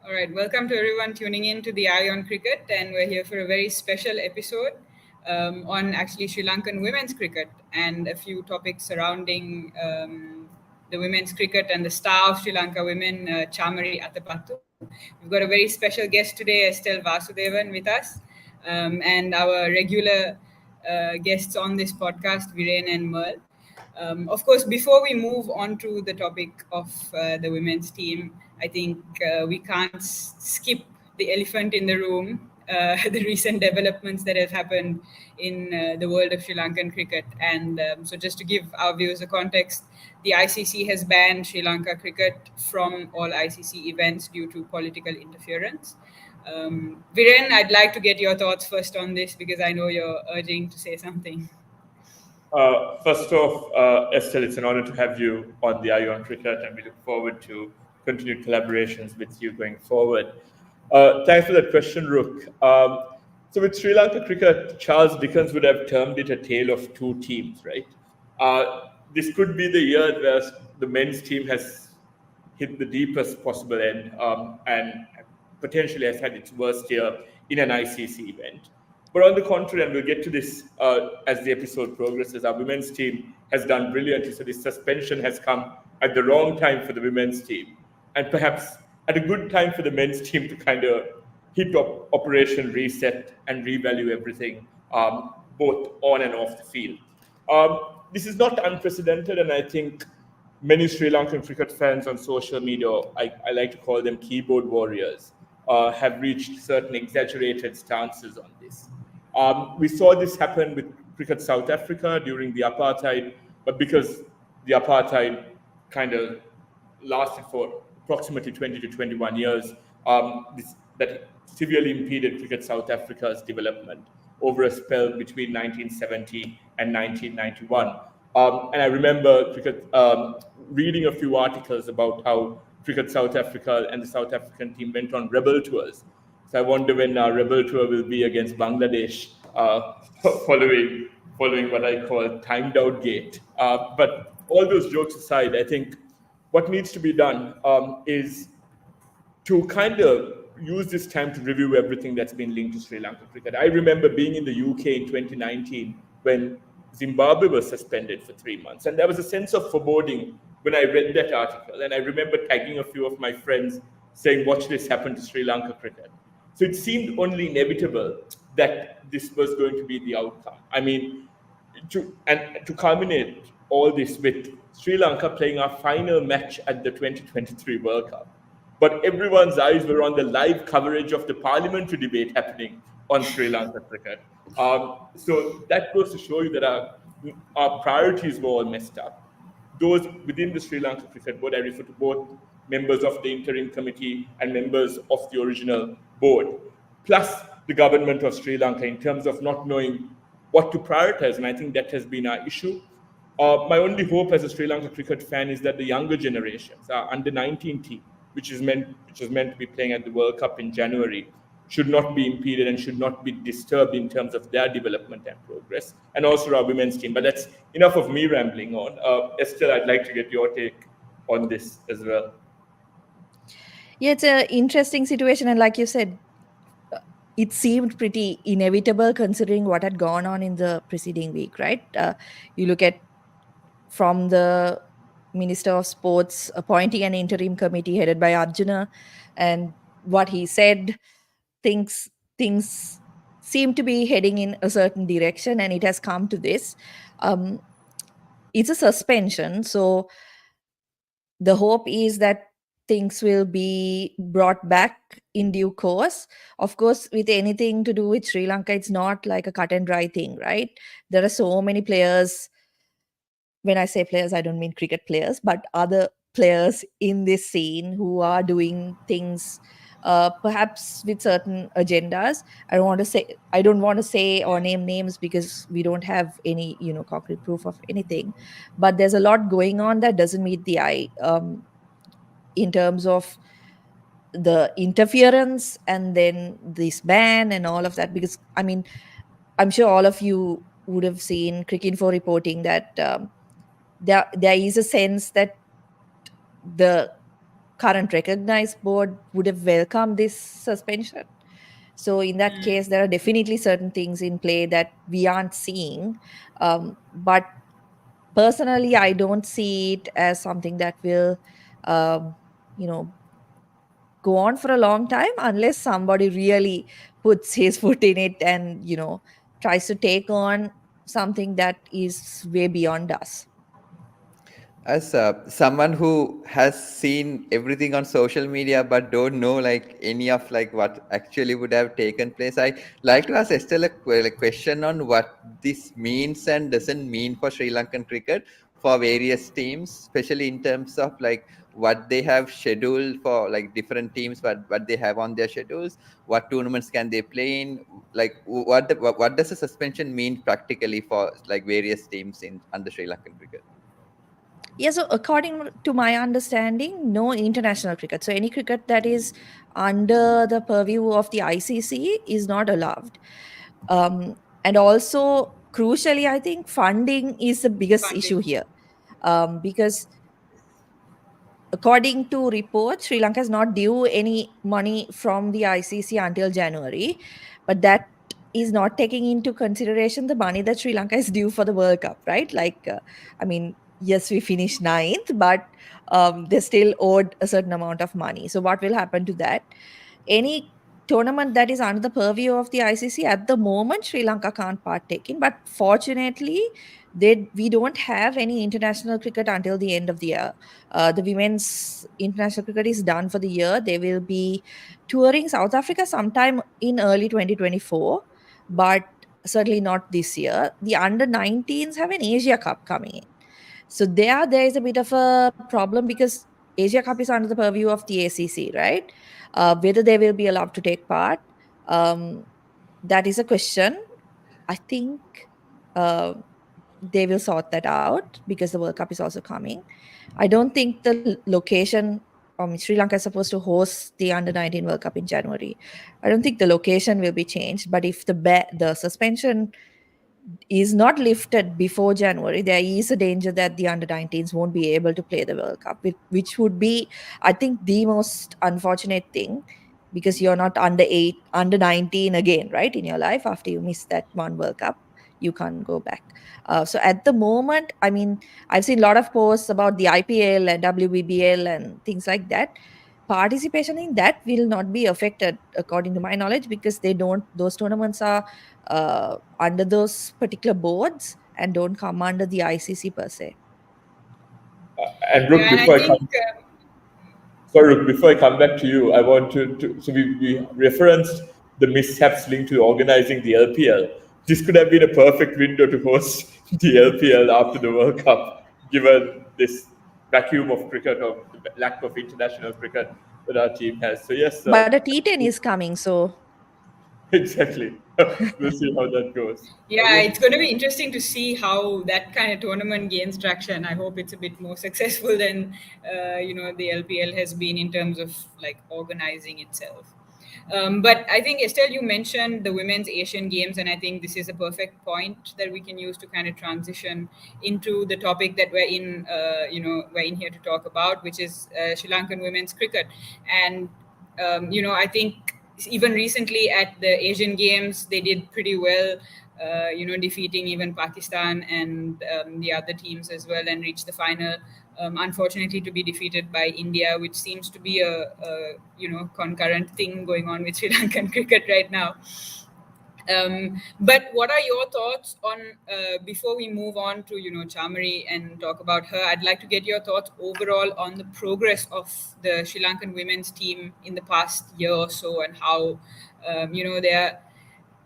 All right, welcome to everyone tuning in to the Eye on Cricket, and we're here for a very special episode on actually Sri Lankan women's cricket and a few topics surrounding the women's cricket and the star of Sri Lanka women, Chamari Athapaththu. We've got a very special guest today, Estelle Vasudevan, with us, and our regular guests on this podcast, Viren and Merle. Of course, before we move on to the topic of the women's team, I think we can't skip the elephant in the room, the recent developments that have happened in the world of Sri Lankan cricket. And so, just to give our viewers a context, the ICC has banned Sri Lanka cricket from all ICC events due to political interference. Viren, I'd like to get your thoughts first on this because I know you're urging to say something. First off, Estelle, it's an honor to have you on the Eye on Cricket, and we look forward to continued collaborations with you going forward. Thanks for that question, Rook. So with Sri Lanka cricket, Charles Dickens would have termed it a tale of two teams, right? This could be the year where the men's team has hit the deepest possible end and potentially has had its worst year in an ICC event. But on the contrary, and we'll get to this as the episode progresses, our women's team has done brilliantly. So this suspension has come at the wrong time for the women's team, and perhaps at a good time for the men's team to kind of hit Operation Reset and revalue everything, both on and off the field. This is not unprecedented, and I think many Sri Lankan cricket fans on social media, I like to call them keyboard warriors, have reached certain exaggerated stances on this. We saw this happen with Cricket South Africa during the apartheid, but because the apartheid kind of lasted for approximately 20 to 21 years, that severely impeded Cricket South Africa's development over a spell between 1970 and 1991. And I remember reading a few articles about how Cricket South Africa and the South African team went on rebel tours. So I wonder when our rebel tour will be against Bangladesh, following what I call timed out gate. But all those jokes aside, I think what needs to be done is to kind of use this time to review everything that's been linked to Sri Lanka cricket. I remember being in the UK in 2019 when Zimbabwe was suspended for 3 months. And there was a sense of foreboding when I read that article. And I remember tagging a few of my friends saying, watch this happen to Sri Lanka cricket. So it seemed only inevitable that this was going to be the outcome. I mean, to culminate all this with Sri Lanka playing our final match at the 2023 World Cup. But everyone's eyes were on the live coverage of the parliamentary debate happening on Sri Lanka cricket. So that goes to show you that our priorities were all messed up. Those within the Sri Lanka Cricket Board, I refer to both members of the interim committee and members of the original board, plus the government of Sri Lanka in terms of not knowing what to prioritize. And I think that has been our issue. My only hope as a Sri Lanka cricket fan is that the younger generations, our under-19 team, which is meant to be playing at the World Cup in January, should not be impeded and should not be disturbed in terms of their development and progress, and also our women's team. But that's enough of me rambling on. Estelle, I'd like to get your take on this as well. Yeah, it's an interesting situation. And like you said, it seemed pretty inevitable considering what had gone on in the preceding week, right? You look at from the Minister of Sports appointing an interim committee headed by Arjuna, and what he said, things seem to be heading in a certain direction, and it has come to this. It's a suspension, so the hope is that things will be brought back in due course. Of course, with anything to do with Sri Lanka, it's not like a cut and dry thing, right? There are so many players. When I say players, I don't mean cricket players, but other players in this scene who are doing things perhaps with certain agendas. I don't want to say or name names because we don't have any, concrete proof of anything. But there's a lot going on that doesn't meet the eye in terms of the interference and then this ban and all of that. Because I'm sure all of you would have seen Cricinfo reporting that there is a sense that the current recognized board would have welcomed this suspension. So in that case, there are definitely certain things in play that we aren't seeing. But personally, I don't see it as something that will, um, you know, go on for a long time unless somebody really puts his foot in it and, tries to take on something that is way beyond us. As someone who has seen everything on social media but don't know like any of like what actually would have taken place, I like to ask Estelle a question on what this means and doesn't mean for Sri Lankan cricket for various teams, especially in terms of like what they have scheduled for like different teams, what they have on their schedules, what tournaments can they play in, like what does a suspension mean practically for like various teams in under Sri Lankan cricket? Yeah, so according to my understanding, no international cricket. So any cricket that is under the purview of the ICC is not allowed. And also, crucially, I think funding is the biggest issue Funding. here, because according to reports, Sri Lanka is not due any money from the ICC until January, but that is not taking into consideration the money that Sri Lanka is due for the World Cup, right? Like, I mean, yes, we finished ninth, but they still owed a certain amount of money. So, what will happen to that? Any tournament that is under the purview of the ICC at the moment, Sri Lanka can't partake in. But fortunately, we don't have any international cricket until the end of the year. The women's international cricket is done for the year. They will be touring South Africa sometime in early 2024, but certainly not this year. The under 19s have an Asia Cup coming in. So there is a bit of a problem because Asia Cup is under the purview of the ACC, right? Whether they will be allowed to take part, um, that is a question. I think uh, they will sort that out because the World Cup is also coming. I don't think the location. Sri Lanka is supposed to host the Under 19 World Cup in January. I don't think the location will be changed. But if the suspension is not lifted before January, there is a danger that the under 19s won't be able to play the World Cup, which would be, I think, the most unfortunate thing because you're not under 19 again, right, in your life after you miss that one World Cup. You can't go back. So at the moment, I mean, I've seen a lot of posts about the IPL and WBBL and things like that. Participation in that will not be affected, according to my knowledge, because those tournaments are under those particular boards and don't come under the ICC per se. And Yeah, Rook, and I before I think come Sorry, Rook, before I come back to you, I want to so we referenced the mishaps linked to organizing the LPL. This could have been a perfect window to host the LPL after the World Cup, given this vacuum of cricket or the lack of international cricket that our team has. So yes, But a T10 is coming, so exactly. We'll see how that goes. yeah, Rook, it's going to be interesting to see how that kind of tournament gains traction. I hope it's a bit more successful than the LPL has been in terms of like organizing itself. But I think Estelle, you mentioned the women's Asian Games, and I think this is a perfect point that we can use to kind of transition into the topic that we're in here to talk about, which is Sri Lankan women's cricket. And I think even recently at the Asian Games, they did pretty well. Defeating even Pakistan and the other teams as well, and reached the final. Unfortunately, to be defeated by India, which seems to be a concurrent thing going on with Sri Lankan cricket right now. But what are your thoughts on before we move on to Chamari and talk about her? I'd like to get your thoughts overall on the progress of the Sri Lankan women's team in the past year or so, and how they're,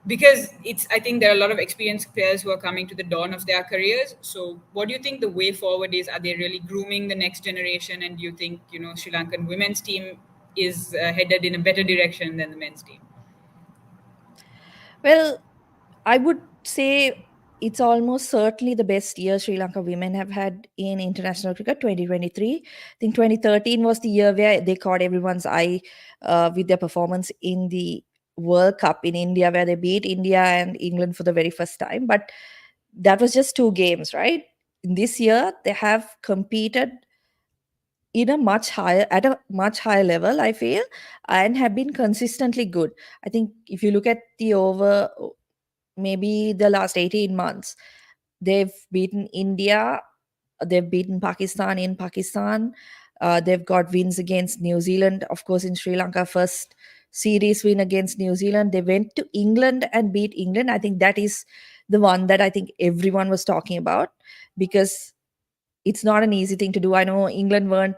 because it's, I think there are a lot of experienced players who are coming to the dawn of their careers. So what do you think the way forward is? Are they really grooming the next generation, and do you think Sri Lankan women's team is headed in a better direction than the men's team? well, I would say it's almost certainly the best year Sri Lanka women have had in international cricket, 2023. I think 2013 was the year where they caught everyone's eye with their performance in the World Cup in India, where they beat India and England for the very first time. But that was just two games, right? In this year, they have competed in a much higher level, I feel, and have been consistently good. I think if you look at the over maybe the last 18 months, they've beaten India, they've beaten Pakistan in Pakistan, they've got wins against New Zealand, of course, in Sri Lanka, first series win against New Zealand. They went to England and beat England. I think that is the one that I think everyone was talking about, because it's not an easy thing to do. I know England weren't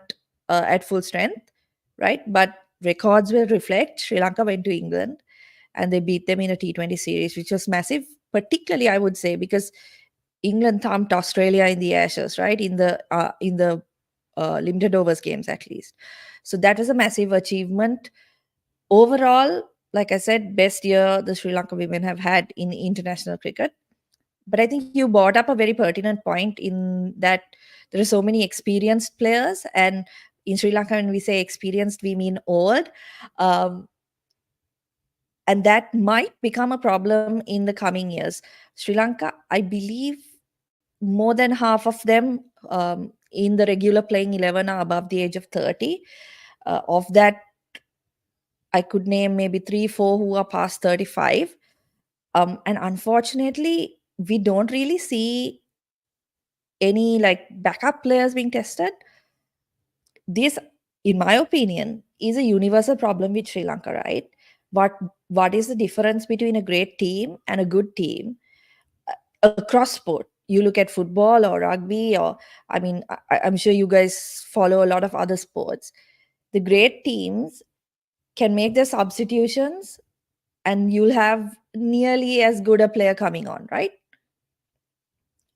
at full strength, right? But records will reflect Sri Lanka went to England and they beat them in a T20 series, which was massive, particularly, I would say, because England thumped Australia in the Ashes, right? In the limited overs games, at least. So that was a massive achievement. Overall, like I said, best year the Sri Lanka women have had in international cricket. But I think you brought up a very pertinent point in that there are so many experienced players, and in Sri Lanka, when we say experienced, we mean old. Um, and that might become a problem in the coming years. Sri Lanka, I believe, more than half of them in the regular playing 11 are above the age of 30. Of that, I could name maybe 3 4 who are past 35. And unfortunately, we don't really see any like backup players being tested. This, in my opinion, is a universal problem with Sri Lanka, right? What is the difference between a great team and a good team across sport? You look at football or rugby, or I mean, I'm sure you guys follow a lot of other sports. The great teams can make their substitutions, and you'll have nearly as good a player coming on, right?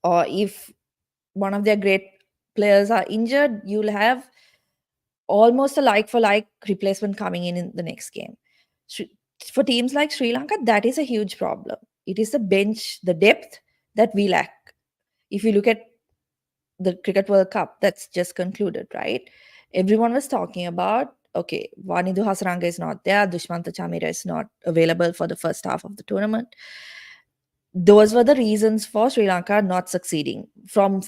Or if one of their great players are injured, you'll have almost a like for like replacement coming in the next game. For teams like Sri Lanka, that is a huge problem. It is the bench, the depth that we lack. If you look at the Cricket World Cup that's just concluded, right? Everyone was talking about, okay, Vanidu Hasaranga is not there, Dushmantha Chamari is not available for the first half of the tournament. Those were the reasons for Sri Lanka not succeeding from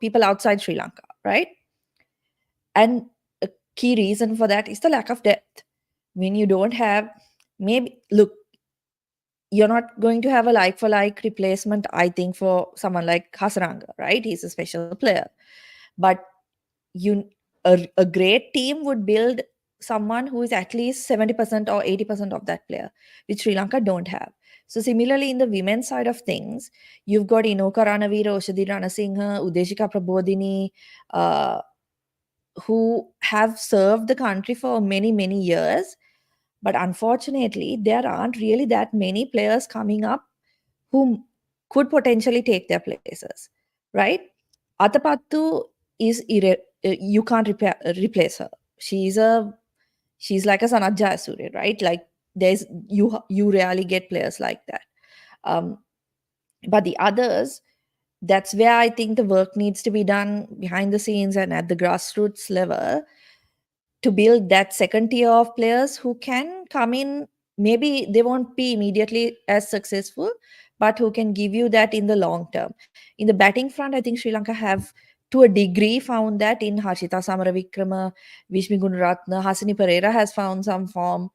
people outside Sri Lanka, right? And a key reason for that is the lack of depth. When you don't have, maybe, look, you're not going to have a like for like replacement, I think, for someone like Hasaranga, right? He's a special player. But a great team would build someone who is at least 70% or 80% of that player, which Sri Lanka don't have. So similarly, in the women's side of things, you've got Inoka Ranavira, Oshadi Ranasinghe, Udeshika Prabodhini, who have served the country for many, many years. But unfortunately, there aren't really that many players coming up who could potentially take their places, right? Athapaththu is you can't replace her. She's like a Sanat Jayasuriya, right? Like there's you rarely get players like that. Um, but the others, that's where I think the work needs to be done behind the scenes and at the grassroots level, to build that second tier of players who can come in. Maybe they won't be immediately as successful, but who can give you that in the long term. In the batting front, I think Sri Lanka have to a degree found that in Harshita Samaravikrama, Vishmi Gunaratne, Hasini Pereira has found some form.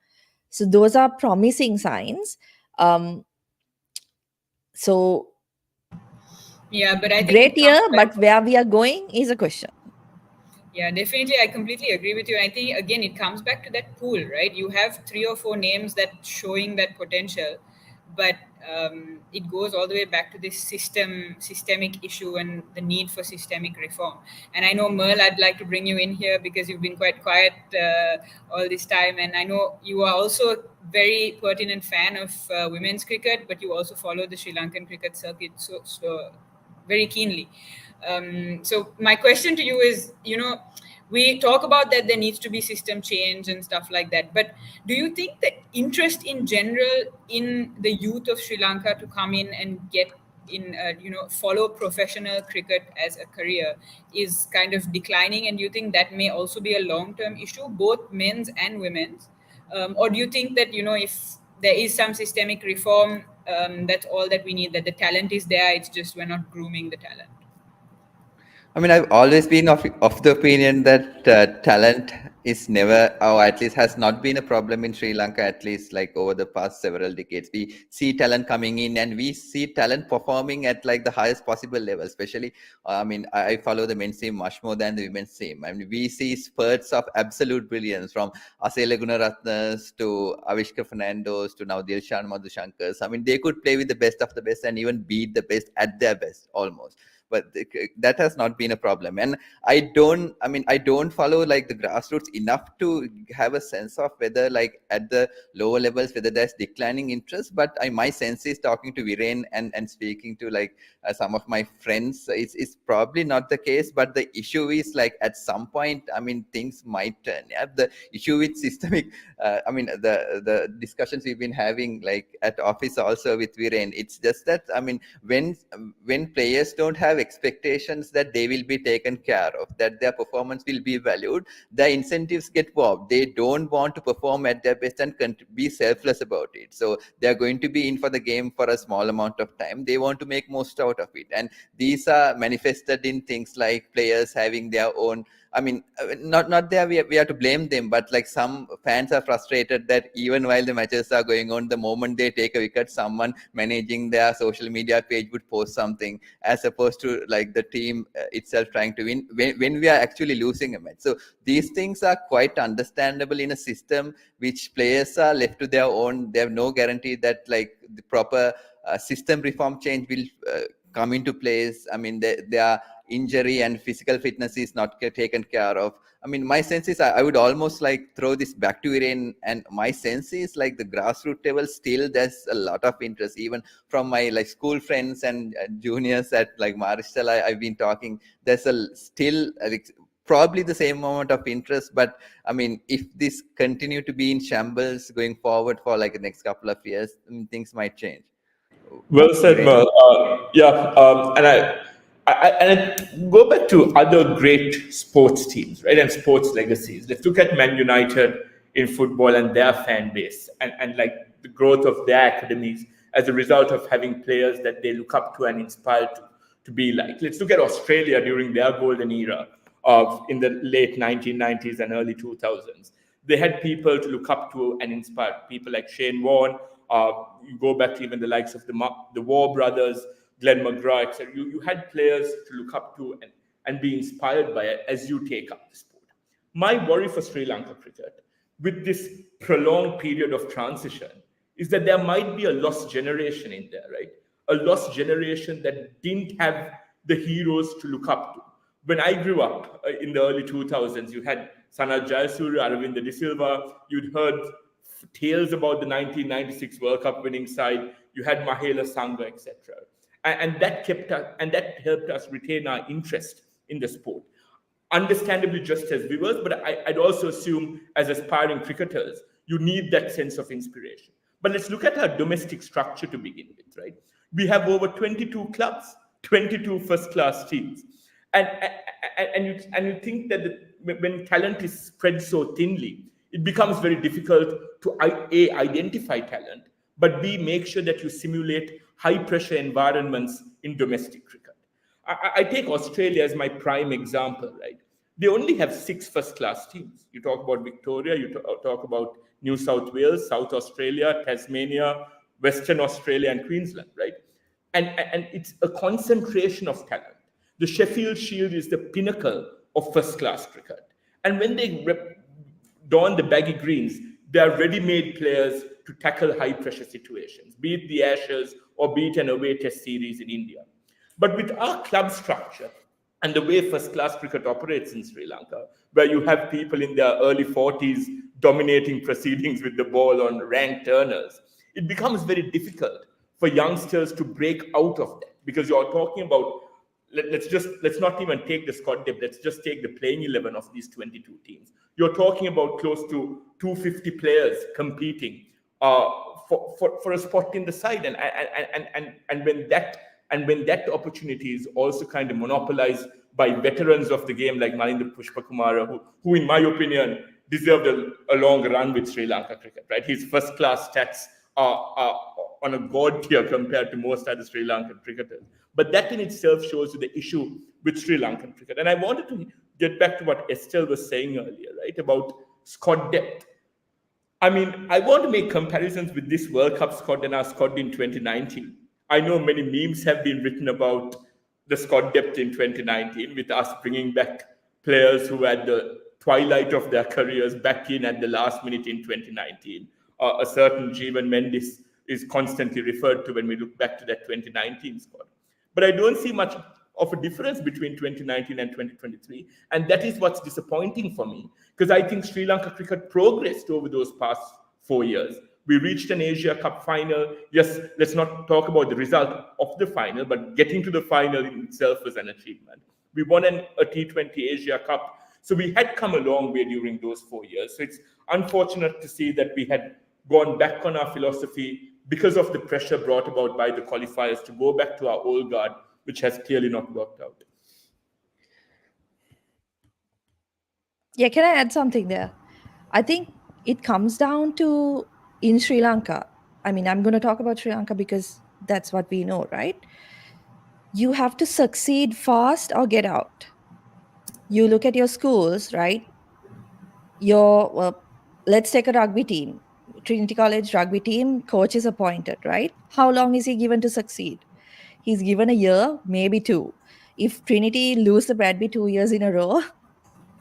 So those are promising signs. So Yeah, but I think great it comes year, back. but where we are going is a question. Yeah, definitely. I completely agree with you. I think, again, it comes back to that pool, right? You have 3 or 4 names that showing that potential, but it goes all the way back to this systemic issue and the need for systemic reform. And I know, Merle, I'd like to bring you in here because you've been quite quiet all this time. And I know you are also a very pertinent fan of women's cricket, but you also follow the Sri Lankan cricket circuit so very keenly. So my question to you is, we talk about that there needs to be system change and stuff like that, but do you think that interest in general in the youth of Sri Lanka to come in and get in, follow professional cricket as a career is kind of declining, and do you think that may also be a long-term issue, both men's and women's? Or do you think that, if there is some systemic reform, that's all that we need, that the talent is there, it's just we're not grooming the talent? I mean, I've always been of the opinion that talent is never, or at least has not been a problem in Sri Lanka, at least like over the past several decades. We see talent coming in and we see talent performing at like the highest possible level, especially, I mean, I follow the men's team much more than the women's team. I mean, we see spurts of absolute brilliance from Asela Gunaratnas to Avishka Fernandos to now Dilshan Madhushankars. I mean, they could play with the best of the best and even beat the best at their best almost. But that has not been a problem. And I don't follow like the grassroots enough to have a sense of whether like at the lower levels whether there's declining interest. But my sense is, talking to Viren and speaking to like some of my friends, it's probably not the case. But the issue is like at some point, I mean, things might turn. Yeah, the issue with systemic, I mean, the discussions we've been having like at office also with Viren, it's just that, I mean, when players don't have expectations that they will be taken care of, that their performance will be valued, their incentives get warped. They don't want to perform at their best and be selfless about it. So they're going to be in for the game for a small amount of time. They want to make most out of it. And these are manifested in things like players having their own, I mean, not there we are to blame them, but like some fans are frustrated that even while the matches are going on, the moment they take a wicket, someone managing their social media page would post something, as opposed to like the team itself trying to win when we are actually losing a match. So these things are quite understandable in a system which players are left to their own. They have no guarantee that like the proper system reform change will come into place. I mean, their injury and physical fitness is not taken care of. I mean, my sense is I would almost like throw this back to Irene, and my sense is like the grassroots level still there's a lot of interest, even from my like school friends and juniors at like Marshall. I've been talking. There's still probably the same amount of interest, but I mean, if this continue to be in shambles going forward for like the next couple of years, things might change. Well said, Irene? Merle. And I go back to other great sports teams, right, and sports legacies. Let's look at Man United in football and their fan base, and like the growth of their academies as a result of having players that they look up to and inspire to be like. Let's look at Australia during their golden era of in the late 1990s and early 2000s. They had people to look up to and inspire, people like Shane Warne. You go back to even the likes of the War brothers, Glenn McGrath, etc. You had players to look up to and be inspired by it as you take up the sport. My worry for Sri Lanka cricket, with this prolonged period of transition, is that there might be a lost generation in there, right? A lost generation that didn't have the heroes to look up to. When I grew up in the early 2000s, you had Sanal Jayasuriya, Aravinda De Silva, you'd heard tales about the 1996 World Cup winning side. You had Mahela Sangha, etc., and that helped us retain our interest in the sport. Understandably, just as viewers, but I'd also assume as aspiring cricketers, you need that sense of inspiration. But let's look at our domestic structure to begin with, right? We have over 22 clubs, 22 first-class teams, and you think that when talent is spread so thinly, it becomes very difficult to A, identify talent, but B, make sure that you simulate high-pressure environments in domestic cricket. I take Australia as my prime example, right? They only have 6 first-class teams. You talk about Victoria, you talk about New South Wales, South Australia, Tasmania, Western Australia, and Queensland, right? And it's a concentration of talent. The Sheffield Shield is the pinnacle of first-class cricket. And when they don the baggy greens, they are ready-made players to tackle high-pressure situations, be it the Ashes or be it an away test series in India. But with our club structure and the way first-class cricket operates in Sri Lanka, where you have people in their early 40s dominating proceedings with the ball on ranked turners, it becomes very difficult for youngsters to break out of that, because you're talking about, let's not even take the squad depth, let's just take the playing 11 of these 22 teams. You're talking about close to 250 players competing for a spot in the side, and when that opportunity is also kind of monopolized by veterans of the game like Malinda Pushpakumara, who in my opinion deserved a long run with Sri Lanka cricket, right? His first-class stats are on a god tier compared to most other Sri Lankan cricketers. But that in itself shows you the issue with Sri Lankan cricket. And I wanted to get back to what Estelle was saying earlier, right, about squad depth. I mean, I want to make comparisons with this World Cup squad and our squad in 2019. I know many memes have been written about the squad depth in 2019, with us bringing back players who had the twilight of their careers back in at the last minute in 2019. A certain Jeevan Mendis is constantly referred to when we look back to that 2019 squad. But I don't see much of a difference between 2019 and 2023. And that is what's disappointing for me, because I think Sri Lanka cricket progressed over those past 4 years. We reached an Asia Cup final. Yes, let's not talk about the result of the final, but getting to the final in itself was an achievement. We won a T20 Asia Cup. So we had come a long way during those 4 years. So it's unfortunate to see that we had gone back on our philosophy because of the pressure brought about by the qualifiers to go back to our old guard, which has clearly not worked out. Yeah, can I add something there? I think it comes down to, in Sri Lanka, I mean, I'm going to talk about Sri Lanka because that's what we know, right? You have to succeed fast or get out. You look at your schools, right? Let's take a rugby team. Trinity College rugby team, coach is appointed, right? How long is he given to succeed? He's given a year, maybe 2. If Trinity lose the Bradby 2 years in a row,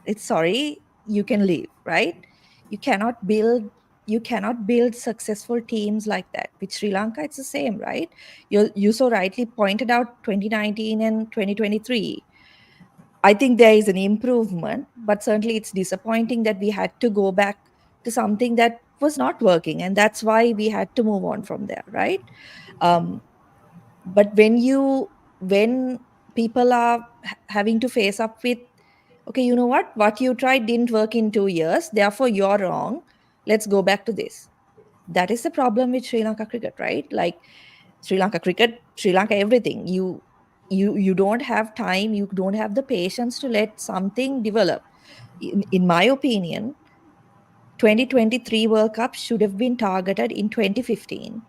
you can leave, right? You cannot build successful teams like that. With Sri Lanka, it's the same, right? You so rightly pointed out 2019 and 2023. I think there is an improvement, but certainly it's disappointing that we had to go back to something that was not working, and that's why we had to move on from there, right? But when people are having to face up with, okay, you know what you tried didn't work in 2 years, therefore you're wrong, let's go back to this. That is the problem with Sri Lanka cricket, right? Like Sri Lanka cricket, Sri Lanka everything, you don't have time, you don't have the patience to let something develop. In my opinion, 2023 World Cup should have been targeted in 2015,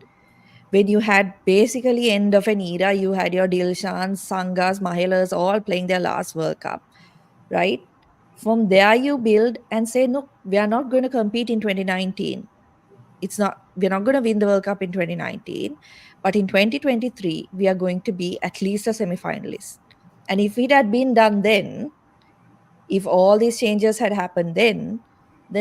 when you had basically end of an era. You had your Dilshans, Sangas, Mahelas all playing their last World Cup, right? From there you build and say, no, we are not going to compete in 2019. We're not going to win the World Cup in 2019, but in 2023 we are going to be at least a semi-finalist. And if it had been done then, if all these changes had happened then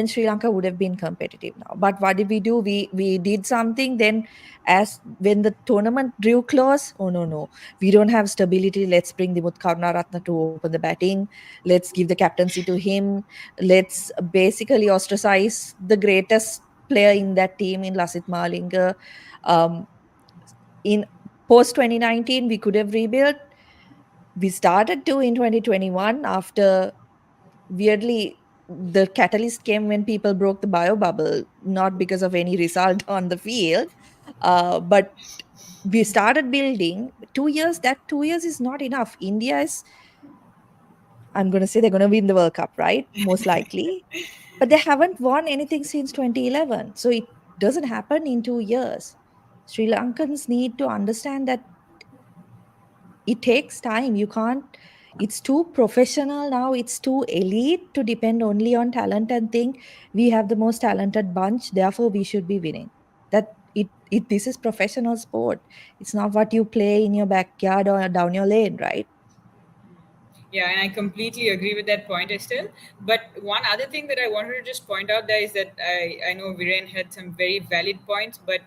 Sri Lanka would have been competitive now. But what did we do? We did something. Then, as when the tournament drew close, oh no, we don't have stability. Let's bring Dimuth Karunaratne to open the batting. Let's give the captaincy to him. Let's basically ostracize the greatest player in that team, in Lasith Malinga. In post 2019, we could have rebuilt. We started to in 2021 after, weirdly, the catalyst came when people broke the bio bubble, not because of any result on the field, but we started building. 2 years, that 2 years is not enough. India is, I'm going to say, they're going to win the World Cup, right? Most likely. But they haven't won anything since 2011. So it doesn't happen in 2 years. Sri Lankans need to understand that it takes time. You can't, it's too professional now, it's too elite to depend only on talent and think we have the most talented bunch, therefore we should be winning. This is professional sport. It's not what you play in your backyard or down your lane, right? Yeah, and I completely agree with that point, Estelle. But one other thing that I wanted to just point out there is that I know Viren had some very valid points, but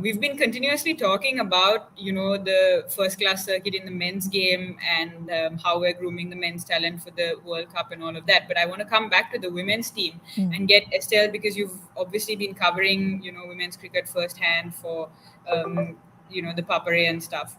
we've been continuously talking about, the first class circuit in the men's game and how we're grooming the men's talent for the World Cup and all of that. But I want to come back to the women's team and get Estelle, because you've obviously been covering, women's cricket firsthand for, the Papare and stuff.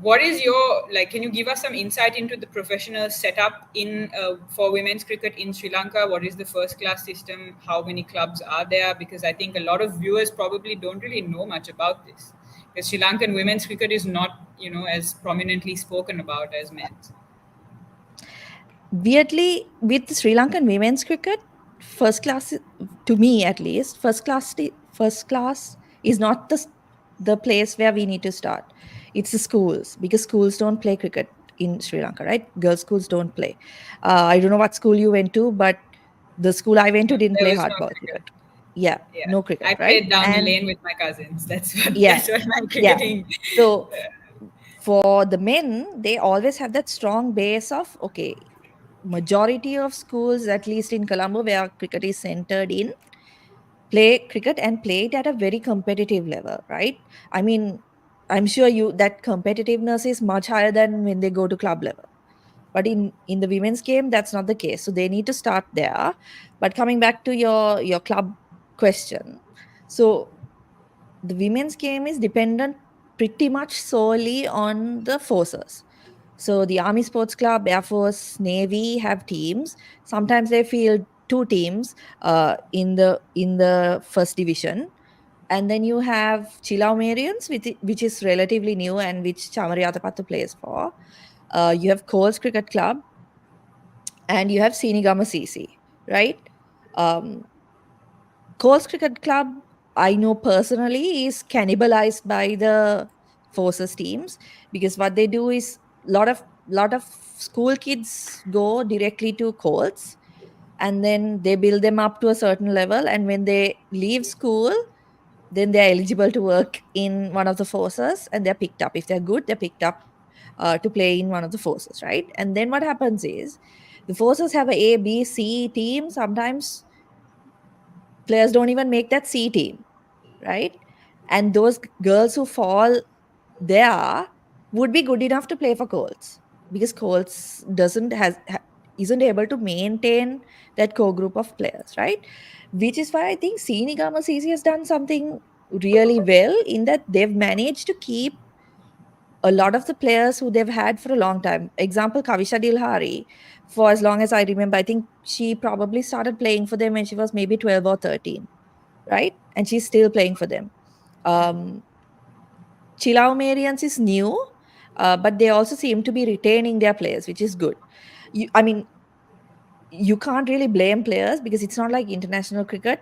What is your, can you give us some insight into the professional setup in for women's cricket in Sri Lanka? What is the first class system? How many clubs are there? Because I think a lot of viewers probably don't really know much about this, because Sri Lankan women's cricket is not, as prominently spoken about as men's. Weirdly, with Sri Lankan women's cricket, first class, to me at least, first class is not the place where we need to start. It's the schools, because schools don't play cricket in Sri Lanka, right? Girls' schools don't play. I don't know what school you went to, but the school I went to didn't There play was no hardball cricket. cricket. Yeah, Yeah, no cricket, I right? played down the And lane with my cousins. That's what yeah, that's what my yeah. cricketing. So for the men, they always have that strong base of, okay, majority of schools, at least in Colombo, where cricket is centered in, play cricket and play it at a very competitive level, right? I mean, I'm sure you that competitiveness is much higher than when they go to club level. But in the women's game, that's not the case. So they need to start there. But coming back to your club question, so the women's game is dependent pretty much solely on the forces. So the Army Sports Club, Air Force, Navy have teams. Sometimes they field two teams in the first division, and then you have Chilau Marians, which is relatively new and which Chamari Athapaththu plays for. You have Coles Cricket Club, and you have Sinigama CC, right? Um, Coles Cricket Club, I know personally, is cannibalized by the forces teams, because what they do is lot of school kids go directly to Coles, and then they build them up to a certain level, and when they leave school, then they're eligible to work in one of the forces, and they're picked up. If they're good, they're picked up to play in one of the forces, right? And then what happens is the forces have a B, C team. Sometimes players don't even make that C team, right? And those girls who fall there would be good enough to play for Colts, because Colts isn't able to maintain that core group of players, right? Which is why I think Sinigama CC has done something really well, in that they've managed to keep a lot of the players who they've had for a long time. Example, Kavisha Dilhari, for as long as I remember, I think she probably started playing for them when she was maybe 12 or 13, right? And she's still playing for them. Um, Chilau Marians is new, but they also seem to be retaining their players, which is good. I mean, you can't really blame players, because it's not like international cricket.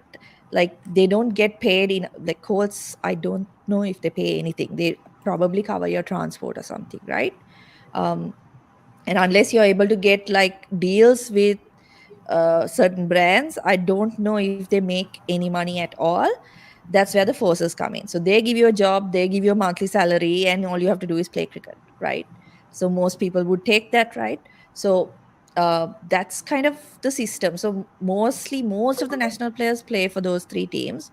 Like, they don't get paid in, like, courts. I don't know if they pay anything. They probably cover your transport or something, right? Um, and unless you're able to get like deals with certain brands, I don't know if they make any money at all. That's where the forces come in. So they give you a job, they give you a monthly salary, and all you have to do is play cricket, right? So most people would take that, right? So that's kind of the system. So mostly, most of the national players play for those three teams.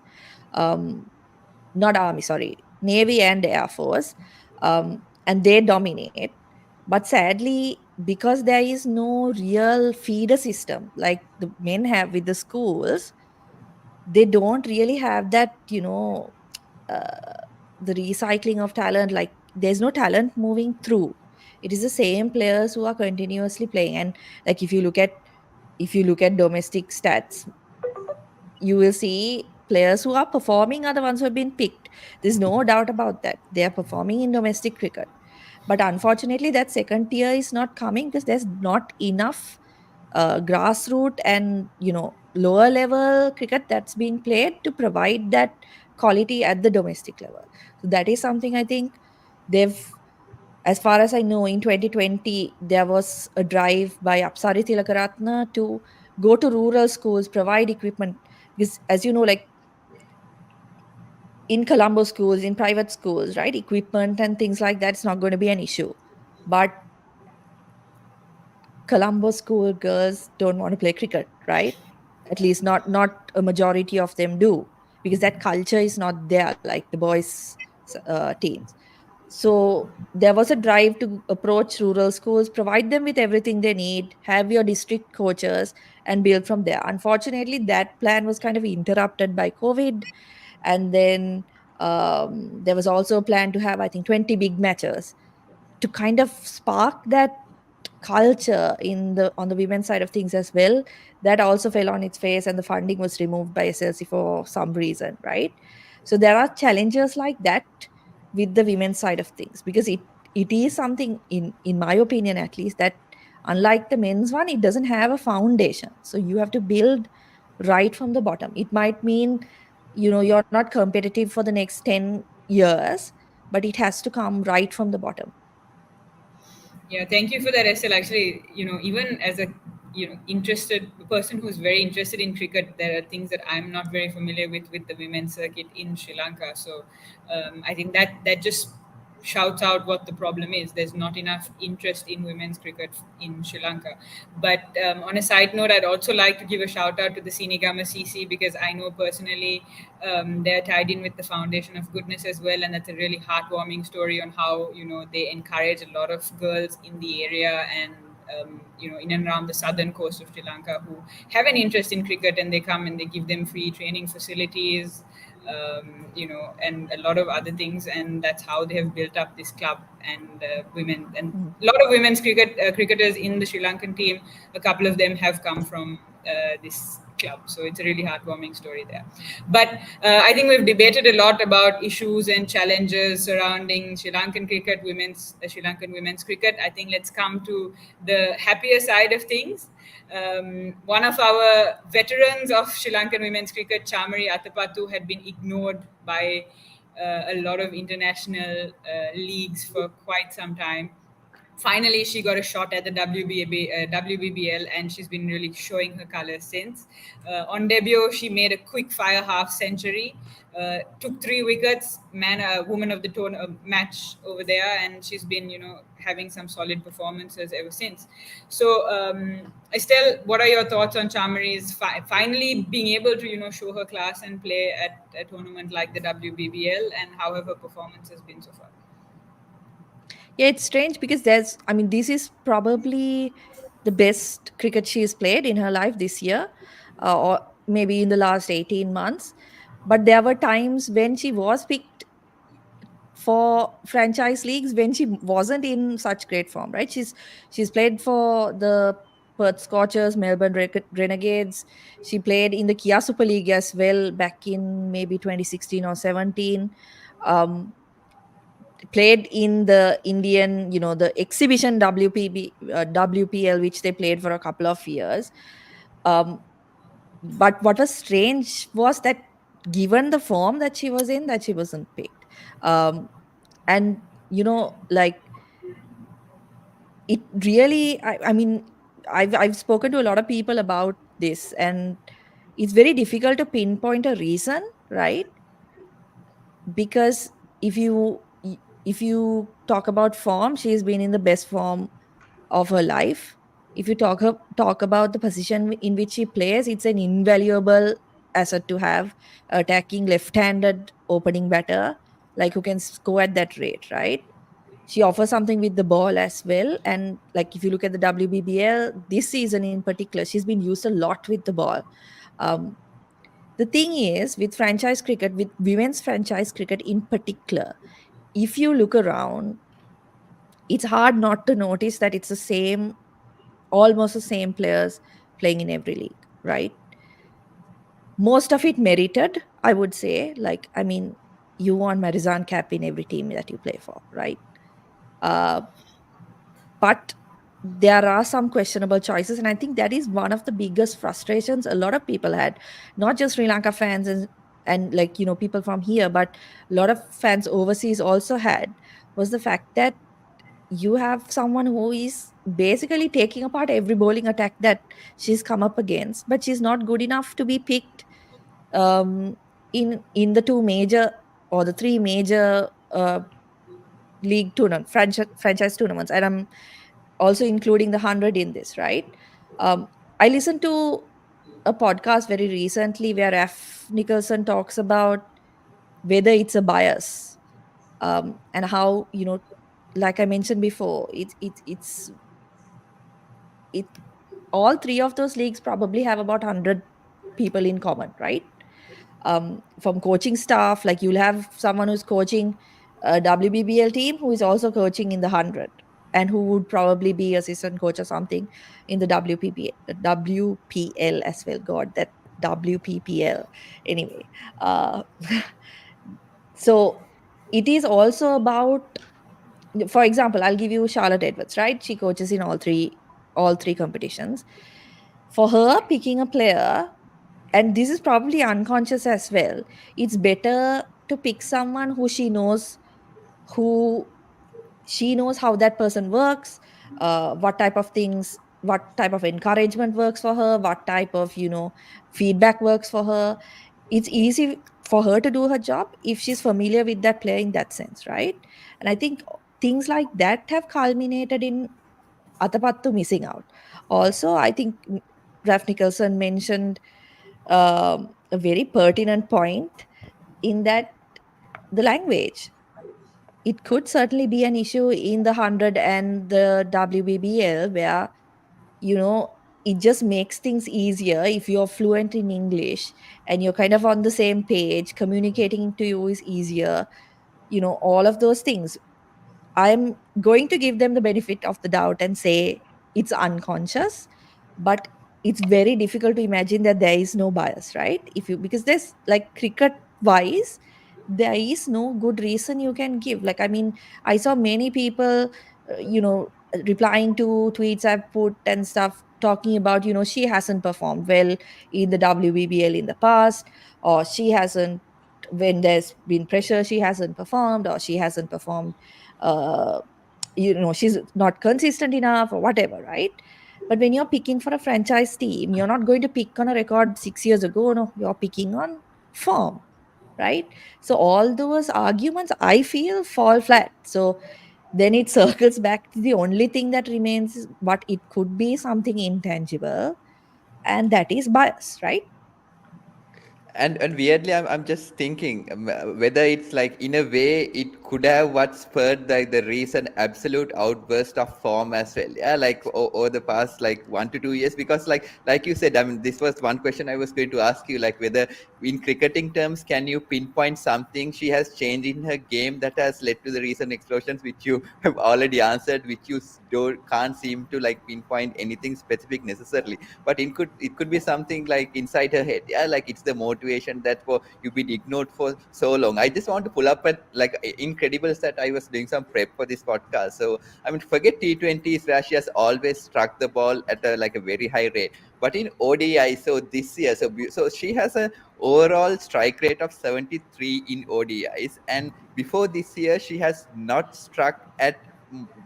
Not Army, sorry, Navy and Air Force, and they dominate. But sadly, because there is no real feeder system like the men have with the schools, they don't really have that, uh, the recycling of talent. Like, there's no talent moving through. It is the same players who are continuously playing. And like, if you look at domestic stats, you will see players who are performing are the ones who have been picked. There's no doubt about that. They are performing in domestic cricket. But unfortunately, that second tier is not coming, because there's not enough grassroots and lower level cricket that's being played to provide that quality at the domestic level. So that is something I think they've, as far as I know, in 2020, there was a drive by Apsari Tilakaratna to go to rural schools, provide equipment. Because, as you know, like in Colombo schools, in private schools, right, equipment and things like that's not going to be an issue. But Colombo school girls don't want to play cricket, right? At least not a majority of them do, because that culture is not there like the boys' teams. So there was a drive to approach rural schools, provide them with everything they need, have your district coaches, and build from there. Unfortunately, that plan was kind of interrupted by COVID, and then there was also a plan to have, I think, 20 big matches to kind of spark that culture in the on the women's side of things as well. That also fell on its face, and the funding was removed by SLC for some reason, right? So there are challenges like that with the women's side of things, because it is something, in my opinion at least, that unlike the men's one, it doesn't have a foundation. So you have to build right from the bottom. It might mean you're not competitive for the next 10 years, but it has to come right from the bottom. Yeah, thank you for that, Estelle. Actually, even as a interested person who's very interested in cricket, there are things that I'm not very familiar with the women's circuit in Sri Lanka. So I think that just shouts out what the problem is. There's not enough interest in women's cricket in Sri Lanka. But on a side note, I'd also like to give a shout out to the Sinigama CC, because I know personally they're tied in with the Foundation of Goodness as well, and that's a really heartwarming story on how they encourage a lot of girls in the area and in and around the southern coast of Sri Lanka who have an interest in cricket, and they come and they give them free training facilities, and a lot of other things, and that's how they have built up this club and women and a lot of women's cricketers in the Sri Lankan team. A couple of them have come from this club, so it's a really heartwarming story there. But I think we've debated a lot about issues and challenges surrounding Sri Lankan cricket, Sri Lankan women's cricket. I think let's come to the happier side of things. One of our veterans of Sri Lankan women's cricket, Chamari Athapaththu, had been ignored by a lot of international leagues for quite some time. Finally, she got a shot at the WBBL, and she's been really showing her colors since. On debut, she made a quick fire half century, took 3 wickets, woman of the match over there, and she's been, having some solid performances ever since. So, Estelle, what are your thoughts on Chamari's finally being able to, show her class and play at a tournament like the WBBL, and how have her performance has been so far? Yeah, it's strange because this is probably the best cricket she's played in her life this year, or maybe in the last 18 months. But there were times when she was picked for franchise leagues when she wasn't in such great form, right? She's played for the Perth Scorchers, Melbourne Renegades. She played in the Kia Super League as well back in maybe 2016 or 17. Played in the Indian, the exhibition WPL, which they played for a couple of years. But what was strange was that given the form that she was in, that she wasn't picked. And, like, it really, I mean, I've spoken to a lot of people about this, and it's very difficult to pinpoint a reason, right? Because if you talk about form, she's been in the best form of her life. If you talk about the position in which she plays, it's an invaluable asset to have, attacking left-handed opening batter, like who can score at that rate, right? She offers something with the ball as well, and like if you look at the WBBL this season in particular, she's been used a lot with the ball. um, the thing is, with franchise cricket, with women's franchise cricket in particular, if you look around, it's hard not to notice that it's the same, almost the same players playing in every league, right? Most of it merited, I would say. Like, I mean, you want Marizan Cap in every team that you play for, right? Uh, but there are some questionable choices, and I think that is one of the biggest frustrations a lot of people had, not just Sri Lanka fans and like people from here, but a lot of fans overseas also had, was the fact that you have someone who is basically taking apart every bowling attack that she's come up against, but she's not good enough to be picked in the two major or the three major league tournament franchise tournaments, and I'm also including the 100 in this, right? I listened to a podcast very recently where F Nicholson talks about whether it's a bias, and how, like I mentioned before, it all three of those leagues probably have about 100 people in common, right? From coaching staff, like you'll have someone who's coaching a WBBL team who is also coaching in the 100, and who would probably be assistant coach or something in the WPL as well. God, that WPPL. Anyway, uh, so it is also about, for example, I'll give you Charlotte Edwards, right? She coaches in all three competitions. For her, picking a player, and this is probably unconscious as well, it's better to pick someone who she knows how that person works, what type of things, what type of encouragement works for her, what type of feedback works for her. It's easy for her to do her job if she's familiar with that player in that sense, right? And I think things like that have culminated in Athapaththu missing out. Also, I think Raf Nicholson mentioned a very pertinent point in that the language. It could certainly be an issue in the 100 and the WBBL where, you know, it just makes things easier if you're fluent in English and you're kind of on the same page, communicating to you is easier, all of those things. I'm going to give them the benefit of the doubt and say it's unconscious, but it's very difficult to imagine that there is no bias, right? Because there's like cricket wise, there is no good reason you can give. Like, I mean, I saw many people, replying to tweets I've put and stuff, talking about, she hasn't performed well in the WBBL in the past, or she hasn't, when there's been pressure, she hasn't performed, or she hasn't performed uh, she's not consistent enough or whatever, right? But when you're picking for a franchise team, you're not going to pick on a record 6 years ago. No, you're picking on form, right? So all those arguments, I feel, fall flat. So then it circles back to the only thing that remains is what it could be something intangible, and that is bias, right? And weirdly, I'm just thinking whether it's like in a way it could have what spurred the recent absolute outburst of form as well. Yeah, like over the past like 1 to 2 years, because like you said, I mean, this was one question I was going to ask you, like whether in cricketing terms can you pinpoint something she has changed in her game that has led to the recent explosions, which you have already answered, which you can't seem to like pinpoint anything specific necessarily, but it could be something like inside her head. Yeah, like it's the motivation that for you've been ignored for so long. I just want to pull up at like Incredibles that I was doing some prep for this podcast. So I mean, forget T20s where she has always struck the ball at a like a very high rate, but in ODI, so this year, so she has a overall strike rate of 73 in ODIs, and before this year she has not struck at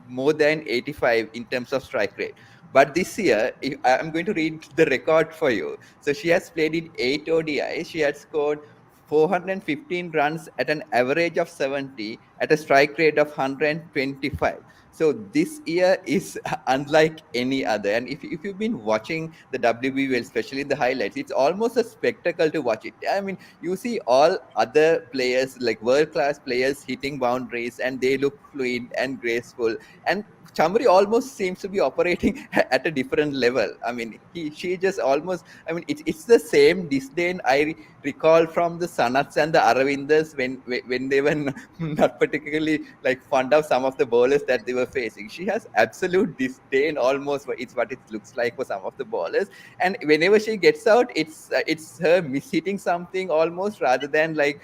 more than 85 in terms of strike rate. But this year, if I'm going to read the record for you. So she has played in 8 ODIs. She had scored 415 runs at an average of 70 at a strike rate of 125. So this year is unlike any other. And if you've been watching the WBL, especially the highlights, it's almost a spectacle to watch it. I mean, you see all other players, like world-class players, hitting boundaries, and they look fluid and graceful. And Chamari almost seems to be operating at a different level. I mean, she just almost. I mean, it's the same disdain I recall from the Sanats and the Aravindas when they were not particularly like fond of some of the bowlers that they were facing. She has absolute disdain almost. It's what it looks like for some of the bowlers. And whenever she gets out, it's her mishitting something almost, rather than like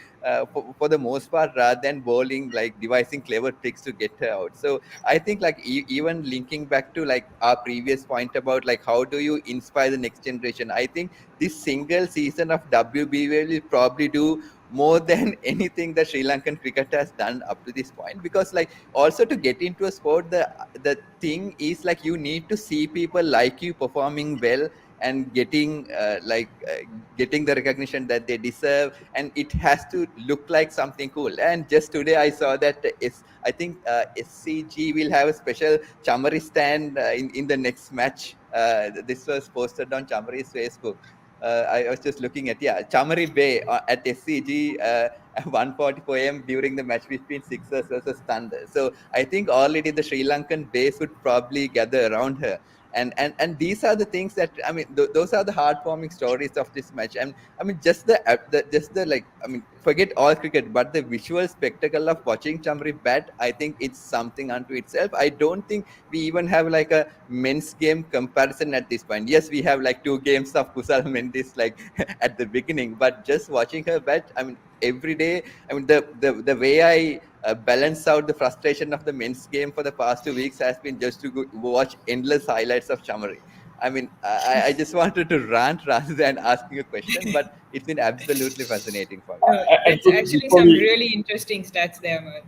for the most part, rather than bowling, like devising clever tricks to get her out. So I think like even linking back to like our previous point about like how do you inspire the next generation, I think this single season of WBA will probably do more than anything that Sri Lankan cricket has done up to this point. Because like also to get into a sport, the thing is like you need to see people like you performing well and getting the recognition that they deserve, and it has to look like something cool. And just today I saw that I think SCG will have a special Chamari stand in the next match. This was posted on Chamari's Facebook. I was just looking at Chamari Bay at SCG at 1:44 a.m. during the match between Sixers versus Thunder. So I think already the Sri Lankan base would probably gather around her. And these are the things that I mean. Those are the heartwarming stories of this match. And I mean, just the like. I mean, forget all cricket, but the visual spectacle of watching Chamari bat, I think it's something unto itself. I don't think we even have like a men's game comparison at this point. Yes, we have like 2 games of Kusal Mendis like at the beginning, but just watching her bat, I mean, every day. I mean, the way I balance out the frustration of the men's game for the past 2 weeks has been just to watch endless highlights of Chamari. I mean, I just wanted to rant rather than asking a question, but it's been absolutely fascinating for me. And That's actually before some we, really interesting stats there, Mer.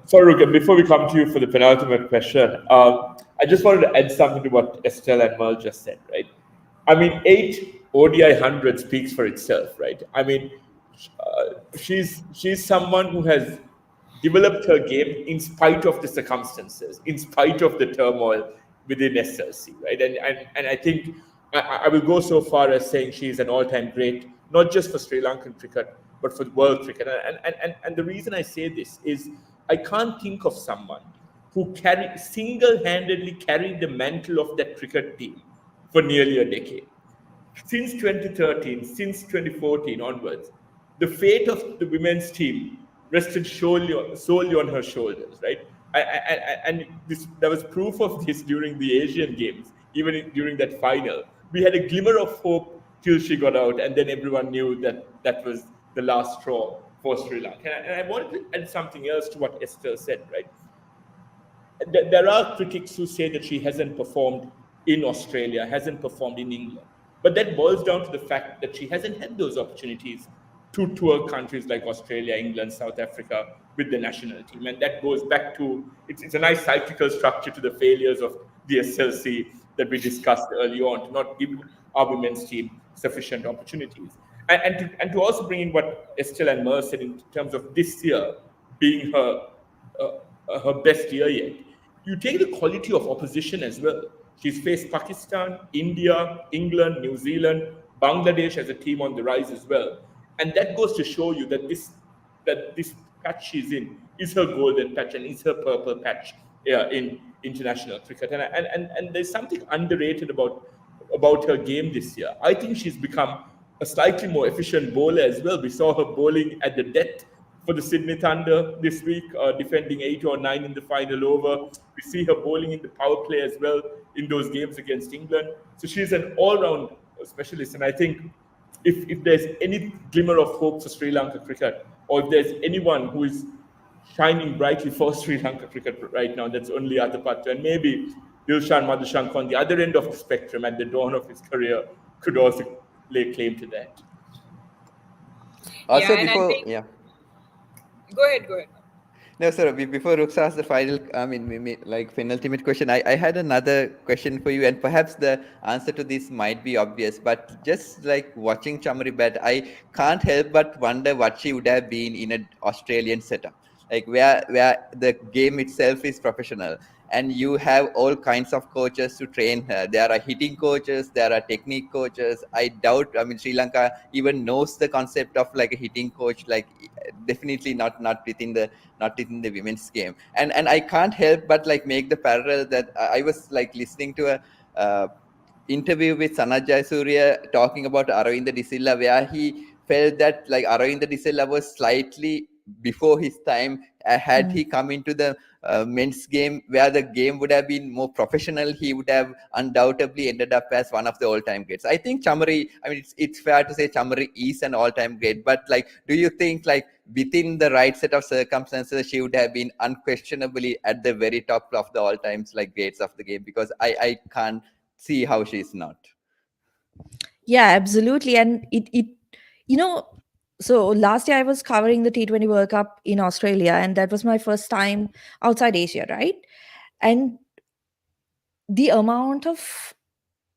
Farooq, before we come to you for the penultimate question, I just wanted to add something to what Estelle and Merle just said, right? I mean, 8 ODI 100 speaks for itself, right? I mean, she's someone who has developed her game in spite of the circumstances, in spite of the turmoil within SLC, right? And I think I will go so far as saying she is an all-time great, not just for Sri Lankan cricket, but for world cricket. And the reason I say this is I can't think of someone who single-handedly carried the mantle of that cricket team for nearly a decade. Since 2013, since 2014 onwards, the fate of the women's team rested solely on her shoulders, right? And there was proof of this during the Asian Games, even during that final. We had a glimmer of hope till she got out, and then everyone knew that that was the last straw for Sri Lanka. And I wanted to add something else to what Estelle said, right? There are critics who say that she hasn't performed in Australia, hasn't performed in England. But that boils down to the fact that she hasn't had those opportunities to tour countries like Australia, England, South Africa with the national team. And that goes back to it's a nice cyclical structure to the failures of the SLC that we discussed early on, to not give our women's team sufficient opportunities. And to also bring in what Estelle and Mer said in terms of this year being her best year yet. You take the quality of opposition as well. She's faced Pakistan, India, England, New Zealand, Bangladesh as a team on the rise as well. And that goes to show you that this patch she's in is her golden patch and is her purple patch in international cricket. And there's something underrated about her game this year. I think she's become a slightly more efficient bowler as well. We saw her bowling at the death for the Sydney Thunder this week, defending 8 or 9 in the final over. We see her bowling in the power play as well in those games against England. So she's an all-round specialist, and I think if there's any glimmer of hope for Sri Lanka cricket, or if there's anyone who is shining brightly for Sri Lanka cricket right now, that's only Athapaththu. And maybe Dilshan Madhushank on the other end of the spectrum at the dawn of his career could also lay claim to that. Also, Yeah, and I before, think yeah. go ahead. No, sir. Before Rux asks the final, like penultimate question, I had another question for you, and perhaps the answer to this might be obvious, but just like watching Chamari bat, I can't help but wonder what she would have been in an Australian setup, like where the game itself is professional, and you have all kinds of coaches to train her. There are hitting coaches, there are technique coaches. I doubt, Sri Lanka even knows the concept of like a hitting coach, like definitely not within the women's game. And I can't help but like make the parallel that I was like listening to a interview with Sanat Jayasuriya talking about Aravinda De Silva, where he felt that like Aravinda De Silva was slightly before his time. Had he come into the men's game where the game would have been more professional, he would have undoubtedly ended up as one of the all-time greats. I think Chamari, it's fair to say Chamari is an all-time great, but like, do you think like within the right set of circumstances, she would have been unquestionably at the very top of the all-times like greats of the game? Because I can't see how she's not. Yeah, absolutely. And it you know, so last year I was covering the T20 World Cup in Australia, and that was my first time outside Asia, right? And the amount of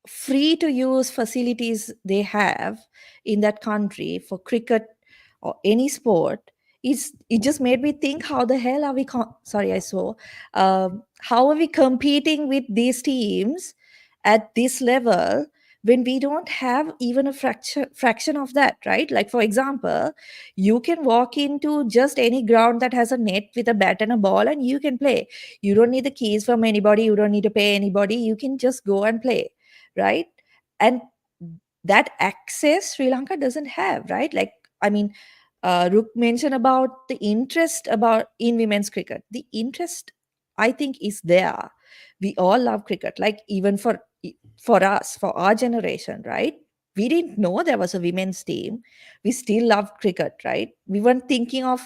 free to use facilities they have in that country for cricket or any sport, it just made me think, how the hell are we sorry I saw how are we competing with these teams at this level when we don't have even a fraction of that, right? Like, for example, you can walk into just any ground that has a net with a bat and a ball, and you can play. You don't need the keys from anybody, you don't need to pay anybody, you can just go and play, right? And that access Sri Lanka doesn't have, right? Like, I mean, Rook mentioned about the interest about in women's cricket. The interest, I think, is there. We all love cricket, like even for us, for our generation, right? We didn't know there was a women's team. We still love cricket, right? We weren't thinking of,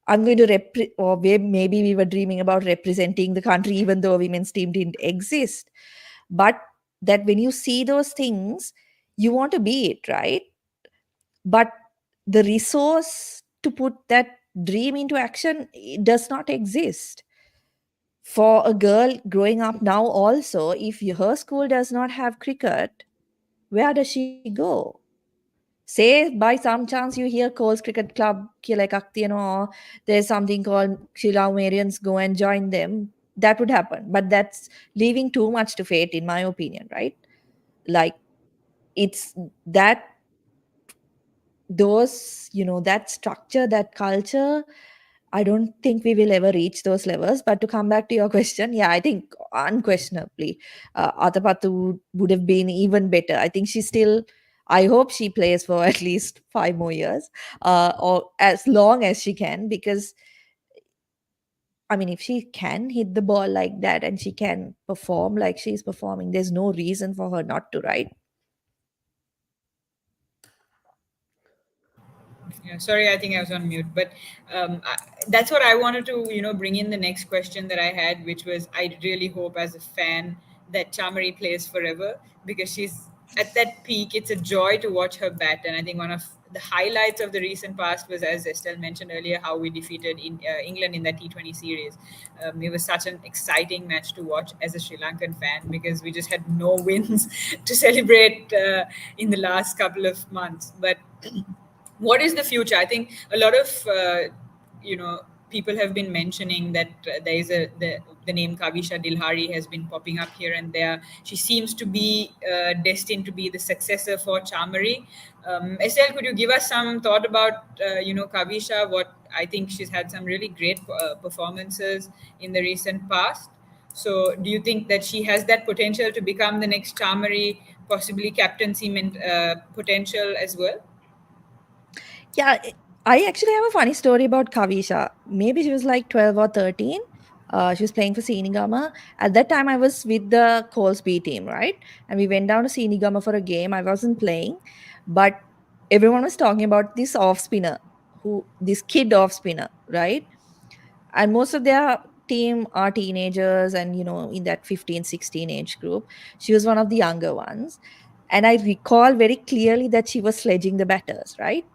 I'm going to or maybe we were dreaming about representing the country even though a women's team didn't exist. But that when you see those things, you want to be it, right? But the resource to put that dream into action, it does not exist. For a girl growing up now, also, if her school does not have cricket, where does she go? Say by some chance you hear Coles Cricket Club Kilakaktiano, or there's something called Shilaumarians, go and join them. That would happen. But that's leaving too much to fate, in my opinion, right? Like, it's that, those, that structure, that culture, I don't think we will ever reach those levels. But to come back to your question, yeah, I think unquestionably, Athapaththu would have been even better. I think she still, I hope she plays for at least 5 more years, or as long as she can, because I mean, if she can hit the ball like that and she can perform like she's performing, there's no reason for her not to, right? Yeah, sorry, I think I was on mute. But that's what I wanted to, bring in the next question that I had, which was I really hope as a fan that Chamari plays forever, because she's at that peak. It's a joy to watch her bat. And I think one of the highlights of the recent past was, as Estelle mentioned earlier, how we defeated England in that T20 series. It was such an exciting match to watch as a Sri Lankan fan, because we just had no wins to celebrate in the last couple of months. But what is the future? I think a lot of people have been mentioning that there is the name Kavisha Dilhari has been popping up here and there. She seems to be destined to be the successor for Chamari. Estelle, could you give us some thought about Kavisha? What I think she's had some really great performances in the recent past. So, do you think that she has that potential to become the next Chamari, possibly captaincy potential as well? Yeah, I actually have a funny story about Kavisha. Maybe she was like 12 or 13. She was playing for Sinigama. At that time, I was with the Coles B team, right? And we went down to Sinigama for a game. I wasn't playing, but everyone was talking about this off spinner, this kid off spinner, right? And most of their team are teenagers and, in that 15, 16 age group. She was one of the younger ones. And I recall very clearly that she was sledging the batters, right?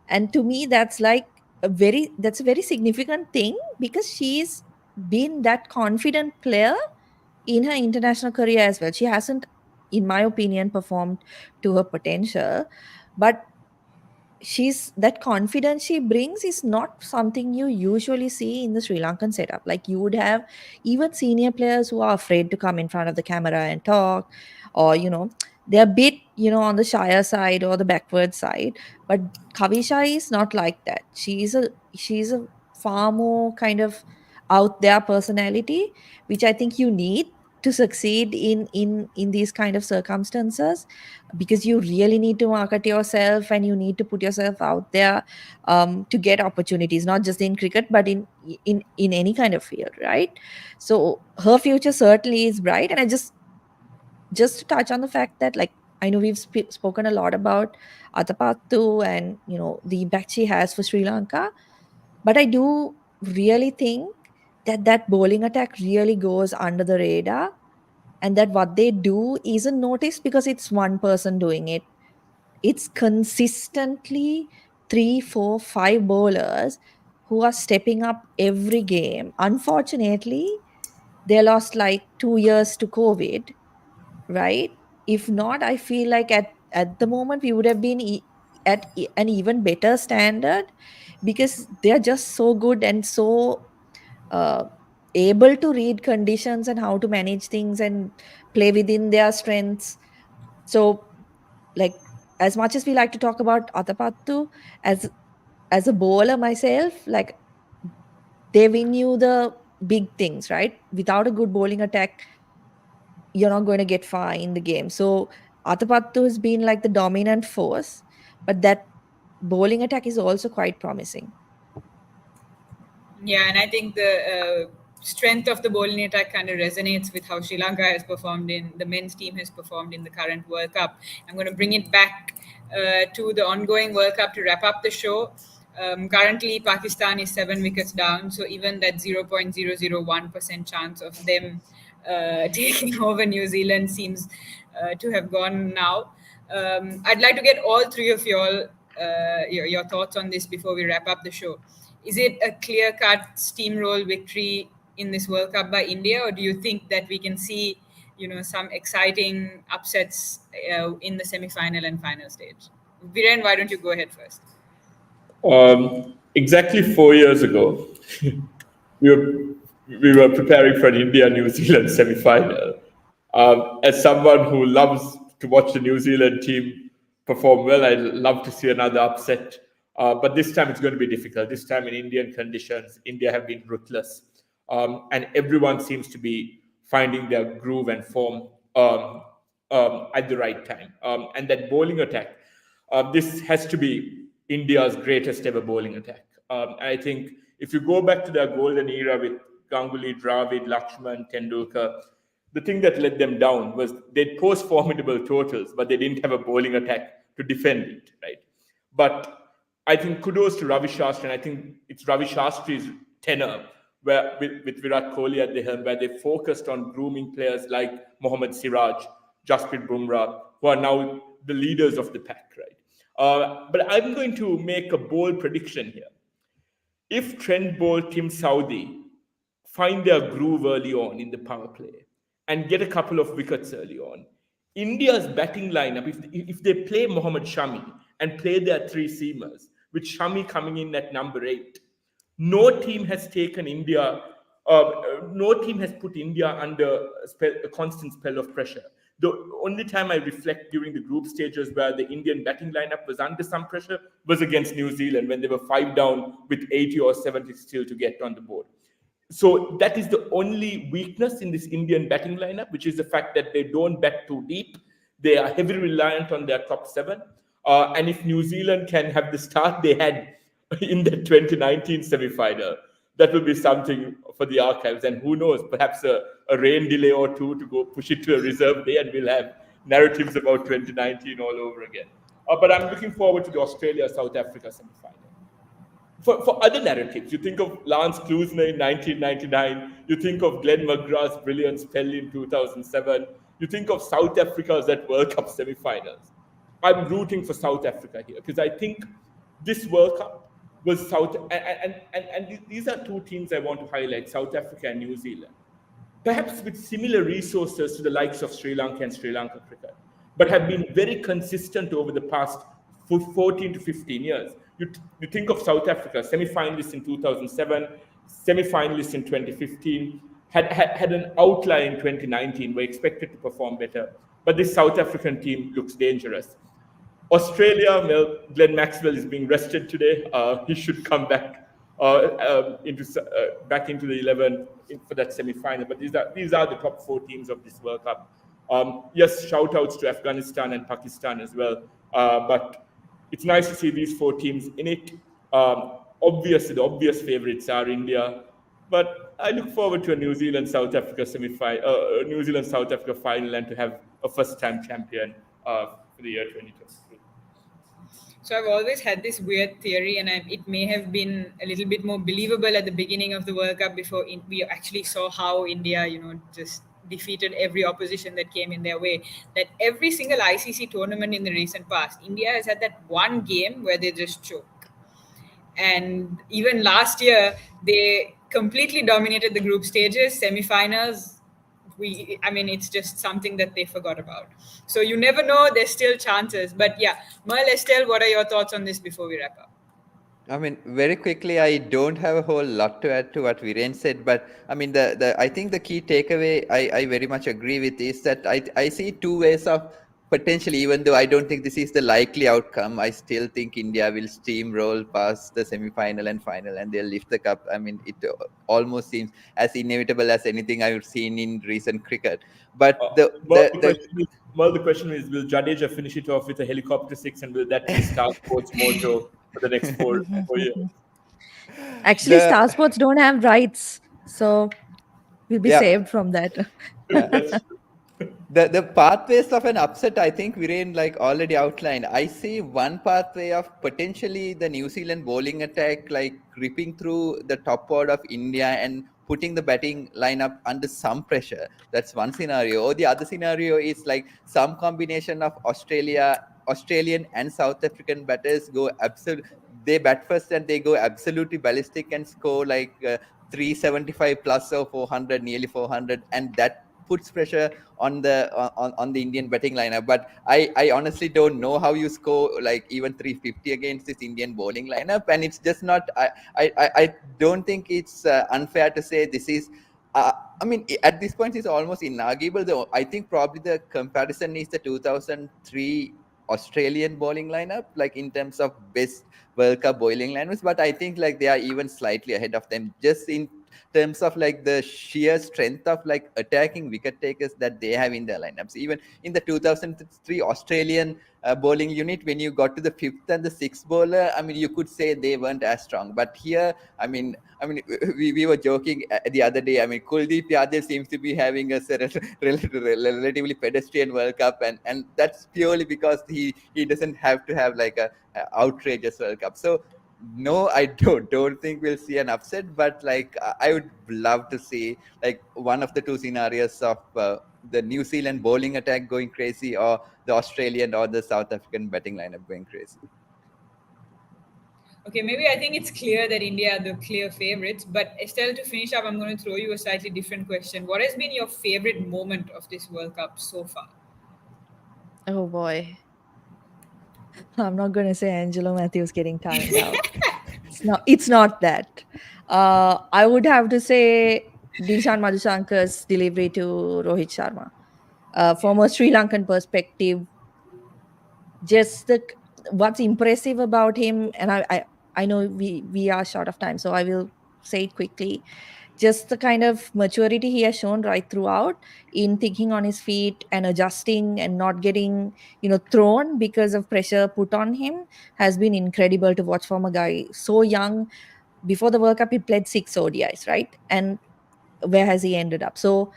And to me, that's a very significant thing, because she's been that confident player in her international career as well. She hasn't, in my opinion, performed to her potential, but she's that confidence she brings is not something you usually see in the Sri Lankan setup. Like, you would have even senior players who are afraid to come in front of the camera and talk, or they're a bit on the shyer side or the backward side. But Kavisha is not like that. She's a far more kind of out there personality, which I think you need to succeed in these kind of circumstances, because you really need to market yourself and you need to put yourself out there, to get opportunities, not just in cricket but in any kind of field, right? So her future certainly is bright. And I just to touch on the fact that, like, I know we've spoken a lot about Athapaththu and the impact she has for Sri Lanka, but I do really think that bowling attack really goes under the radar, and that what they do isn't noticed because it's one person doing it. It's consistently three, four, five bowlers who are stepping up every game. Unfortunately, they lost like 2 years to COVID, right? If not, I feel like at the moment we would have been an even better standard, because they're just so good and so uh, able to read conditions and how to manage things and play within their strengths. So, like, as much as we like to talk about Athapaththu, as a bowler myself, like, they win you the big things, right? Without a good bowling attack, you're not going to get far in the game. So Athapaththu has been like the dominant force, but that bowling attack is also quite promising. Yeah, and I think the strength of the bowling attack kind of resonates with how Sri Lanka has performed in the men's team has performed in the current World Cup. I'm going to bring it back to the ongoing World Cup to wrap up the show. Currently, Pakistan is 7 wickets down, so even that 0.001% chance of them taking over New Zealand seems to have gone now. I'd like to get all three of y'all your thoughts on this before we wrap up the show. Is it a clear-cut steamroll victory in this World Cup by India, or do you think that we can see, some exciting upsets in the semi-final and final stage? Viren, why don't you go ahead first? Exactly 4 years ago, we were preparing for an India-New Zealand semi-final. As someone who loves to watch the New Zealand team perform well, I'd love to see another upset. But this time it's going to be difficult. This time in Indian conditions, India have been ruthless. And everyone seems to be finding their groove and form at the right time. And that bowling attack, this has to be India's greatest ever bowling attack. I think if you go back to their golden era with Ganguly, Dravid, Lakshman, Tendulkar, the thing that let them down was they'd post formidable totals, but they didn't have a bowling attack to defend it, right? But I think kudos to Ravi Shastri, and I think it's Ravi Shastri's tenor where with Virat Kohli at the helm, where they focused on grooming players like Mohammad Siraj, Jasprit Bumrah, who are now the leaders of the pack, right? But I'm going to make a bold prediction here. If Trent Bolt, Tim Southee find their groove early on in the power play and get a couple of wickets early on, India's batting lineup, if they play Mohammad Shami and play their three seamers, with Shami coming in at number 8, no team has taken India, no team has put India under a constant spell of pressure. The only time I reflect during the group stages where the Indian batting lineup was under some pressure was against New Zealand when they were 5 down with 80 or 70 still to get on the board. So that is the only weakness in this Indian batting lineup, which is the fact that they don't bat too deep. They are heavily reliant on their top 7. And if New Zealand can have the start they had in the 2019 semi-final, that will be something for the archives. And who knows, perhaps a rain delay or two to go push it to a reserve day, and we'll have narratives about 2019 all over again. But I'm looking forward to the Australia-South Africa semi-final. For other narratives, you think of Lance Klusener in 1999, you think of Glenn McGrath's brilliant spell in 2007, you think of South Africa's at World Cup semi-finals. I'm rooting for South Africa here because I think this World Cup was and these are two teams I want to highlight, South Africa and New Zealand, perhaps with similar resources to the likes of Sri Lanka and Sri Lanka cricket, but have been very consistent over the past 14 to 15 years. You think of South Africa, semi-finalists in 2007, semi-finalists in 2015, had an outlier in 2019, were expected to perform better. But this South African team looks dangerous. Australia, well, Glenn Maxwell is being rested today. He should come back into the 11 for that semi-final. But these are the top 4 teams of this World Cup. Yes, shout-outs to Afghanistan and Pakistan as well. But it's nice to see these 4 teams in it. Obviously, the obvious favorites are India. But I look forward to a New Zealand-South Africa semi-final, New Zealand-South Africa final, and to have a first-time champion for the year 2023. So I've always had this weird theory, and it may have been a little bit more believable at the beginning of the World Cup before we actually saw how India, just defeated every opposition that came in their way. That every single ICC tournament in the recent past, India has had that one game where they just choke. And even last year, they completely dominated the group stages, semi-finals. It's just something that they forgot about. So you never know, there's still chances. But yeah, Merle, Estelle, what are your thoughts on this before we wrap up? Very quickly, I don't have a whole lot to add to what Viren said, but I think the key takeaway I very much agree with is that I see 2 ways of potentially, even though I don't think this is the likely outcome, I still think India will steamroll past the semi-final and final, and they'll lift the cup. It almost seems as inevitable as anything I've seen in recent cricket. But the question is, will Jadeja finish it off with a helicopter 6, and will that be Star Sports mojo for the next 4 years? Actually, Star Sports don't have rights, so we'll be saved from that. The pathways of an upset, I think Viren already outlined. I see one pathway of potentially the New Zealand bowling attack ripping through the top order of India and putting the batting lineup under some pressure. That's one scenario. Or the other scenario is like some combination of Australian and South African batters go absolute. They bat first and they go absolutely ballistic and score like 375 plus or 400, nearly 400, and that puts pressure on the Indian batting lineup. But I honestly don't know how you score like even 350 against this Indian bowling lineup, and it's just not. I don't think it's unfair to say this is. I mean, at this point, it's almost inarguable. Though I think probably the comparison is the 2003 Australian bowling lineup, like in terms of best World Cup bowling lineups. But I think like they are even slightly ahead of them, just in terms of like the sheer strength of like attacking wicket takers that they have in their lineups. Even in the 2003 Australian bowling unit, when you got to the fifth and the sixth bowler, I mean, you could say they weren't as strong. But here, I mean, we were joking the other day. I mean, Kuldeep Yadav seems to be having a relatively pedestrian World Cup, and that's purely because he doesn't have to have like a outrageous World Cup. So no, I don't think we'll see an upset, but like I would love to see like one of the two scenarios of the New Zealand bowling attack going crazy, or the Australian or the South African batting lineup going crazy. Okay, maybe I think it's clear that India are the clear favorites. But Estelle, to finish up, I'm going to throw you a slightly different question. What has been your favorite moment of this World Cup so far? Oh boy. I'm not going to say Angelo Matthews getting timed out. It's not that. I would have to say Dilshan Madhusankar's delivery to Rohit Sharma. From a Sri Lankan perspective, just what's impressive about him, and I know we are short of time, so I will say it quickly. Just the kind of maturity he has shown right throughout in thinking on his feet and adjusting and not getting thrown because of pressure put on him has been incredible to watch from a guy so young. Before the World Cup, he played 6 ODIs, right? And where has he ended up? So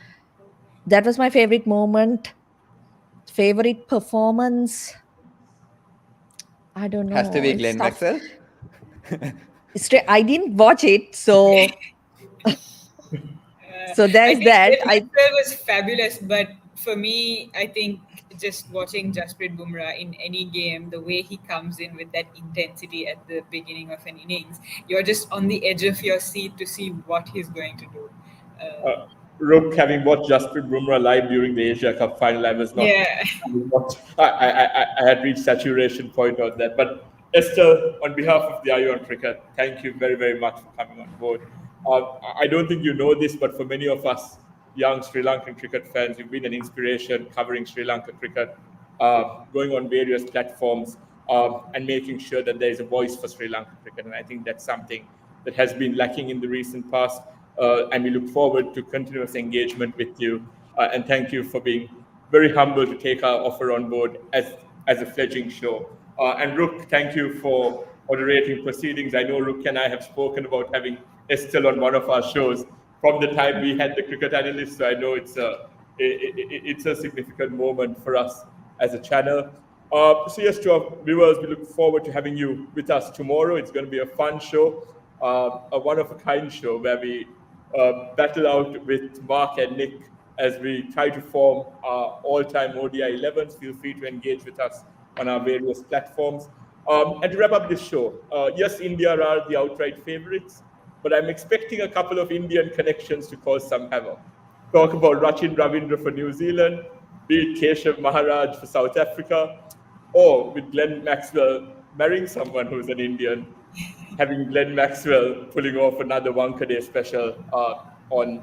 that was my favorite moment. Favorite performance, I don't know. Has to be It's Glenn tough. Maxwell. I didn't watch it, so so there's that. It was fabulous, but for me, I think just watching Jasprit Bumrah in any game, the way he comes in with that intensity at the beginning of an innings, you're just on the edge of your seat to see what he's going to do. Rook, having watched Jasprit Bumrah live during the Asia Cup final, I was not. Yeah. I had reached saturation point on that. But Estelle, on behalf of the Ion Cricket, thank you very, very much for coming on board. I don't think you know this, but for many of us young Sri Lankan cricket fans, you've been an inspiration covering Sri Lanka cricket, going on various platforms and making sure that there is a voice for Sri Lanka cricket. And I think that's something that has been lacking in the recent past. And we look forward to continuous engagement with you. And thank you for being very humble to take our offer on board as a fledgling show. And Rook, thank you for moderating proceedings. I know Rook and I have spoken about having Estelle on one of our shows from the time we had the cricket analyst. So I know it's a significant moment for us as a channel. So yes, to our viewers, we look forward to having you with us tomorrow. It's going to be a fun show, a one-of-a-kind show where we battle out with Mark and Nick as we try to form our all-time ODI 11s. Feel free to engage with us on our various platforms. And to wrap up this show, yes, India are the outright favorites, but I'm expecting a couple of Indian connections to cause some havoc. Talk about Rachin Ravindra for New Zealand, be it Keshav Maharaj for South Africa, or with Glenn Maxwell marrying someone who's an Indian, having Glenn Maxwell pulling off another Wankhede special on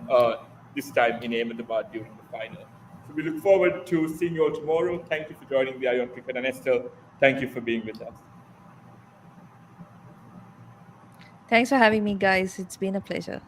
this time in Ahmedabad during the final. So we look forward to seeing you all tomorrow. Thank you for joining the Ion Cricket, and Estelle, thank you for being with us. Thanks for having me, guys. It's been a pleasure.